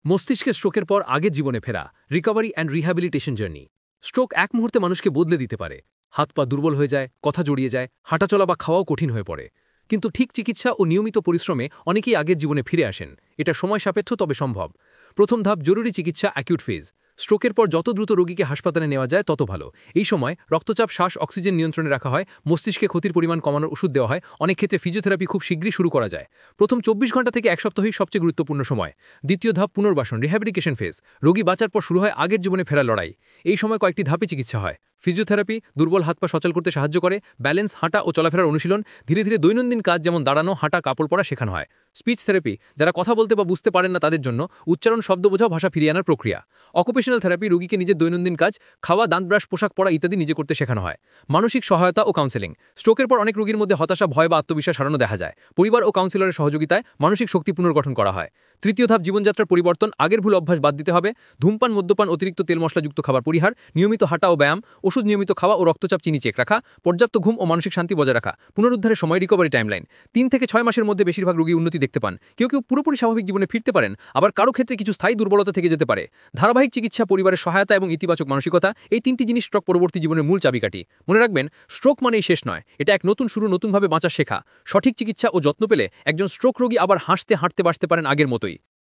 মস্তিষ্কে স্ট্রোকের পর আগের জীবনে ফেরা recovery and rehabilitation journey. Stroke এক মুহূর্তে মানুষকে বদলে দিতে পারে। হাত পা দুর্বল হয়ে যায়, কথা জড়িয়ে যায়, হাঁটাচলা বা খাওয়াও কঠিন হয়ে পড়ে। কিন্তু ঠিক চিকিৎসা ও নিয়মিত পরিশ্রমে অনেকেই আগের জীবনে ফিরে আসেন। এটা সময় সাপেক্ষ তবে সম্ভব। প্রথম ধাপ জরুরি চিকিৎসা, অ্যাকিউট ফেজ। স্ট্রোকের পর যত দ্রুত রোগীকে হাসপাতালে নেওয়া যায় তত ভালো। এই সময় রক্তচাপ, শ্বাস, অক্সিজেন নিয়ন্ত্রণে রাখা হয়, মস্তিষ্কে ক্ষতির পরিমাণ কমানোর ওষুধ দেওয়া হয়, অনেক ক্ষেত্রে ফিজিওথেরাপি খুব শীঘ্রই শুরু করা যায়। প্রথম ২৪ ঘন্টা থেকে ১ সপ্তাহই সবচেয়ে গুরুত্বপূর্ণ সময়। দ্বিতীয় ধাপ পুনর্বাসন, রিহ্যাবিলিটেশন ফেজ। রোগী বাঁচার পর শুরু হয় আগের জীবনে ফেরার লড়াই। এই সময় কয়েকটি ধাপে চিকিৎসা হয়। ফিজিওথেরাপি দুর্বল হাত পা সচল করতে সাহায্য করে, ব্যালেন্স, হাঁটা ও চলাফেরার অনুশীলন, ধীরে ধীরে দৈনন্দিন কাজ যেমন দাঁড়ানো, হাঁটা, কাপড় পরা শেখানো হয়। স্পিচ থেরাপি, যারা কথা বলতে বা বুঝতে পারেন না তাদের জন্য উচ্চারণ, শব্দ বোঝাও, ভাষা ফিরিয়ে আনার প্রক্রিয়া। অকুপেশনাল থেরাপি, রোগীকে নিজের দৈনন্দিন কাজ, খাওয়া, দাঁত ব্রাশ, পোশাক পরা ইত্যাদি নিজে করতে শেখানো হয়। মানসিক সহায়তা ও কাউন্সেলিং। স্ট্রোকের পর অনেক রোগীর মধ্যে হতাশা, ভয় বা আত্মবিশ্বাস হারানো দেখা যায়। পরিবার ও কাউন্সিলরের সহযোগিতায় মানসিক শক্তি পুনর্গঠন করা হয়। তৃতীয় ধাপ জীবনযাত্রার পরিবর্তন, আগের ভুল অভ্যাস বাদ দিতে হবে। ধূমপান, মদ্যপান, অতিরিক্ত তেল মশলাযুক্ত খাবার পরিহার, নিয়মিত হাঁটা ও ব্যায়াম, ওষুধ নিয়মিত খাওয়া ও রক্তচাপ, চিনি চেক রাখা, পর্যাপ্ত ঘুম ও মানসিক শান্তি বজায় রাখা। পুনরুদ্ধারের সময়, রিকভারি টাইমলাইন ৩ থেকে ৬ মাসের মধ্যে বেশিরভাগ রোগী উন্নতি দেখতে পান। কেউ কেউ পুরোপুরি স্বাভাবিক জীবনে ফিরতে পারেন, আবার কারো ক্ষেত্রে কিছু স্থায়ী দুর্বলতা থেকে যেতে পারে। ধারাবাহিক চিকিৎসা, পরিবারের সহায়তা এবং ইতিবাচক মানসিকতা, এই ৩টি জিনিস স্ট্রোক পরবর্তী জীবনের মূল চাবিকাঠি। মনে রাখবেন, স্ট্রোক মানেই শেষ নয়, এটা এক নতুন শুরু, নতুনভাবে বাঁচা শেখা। সঠিক চিকিৎসা ও যত্ন পেলে একজন স্ট্রোক রোগী আবার হাসতে, হাঁটতে, বাঁচতে পারেন আগের মতোই।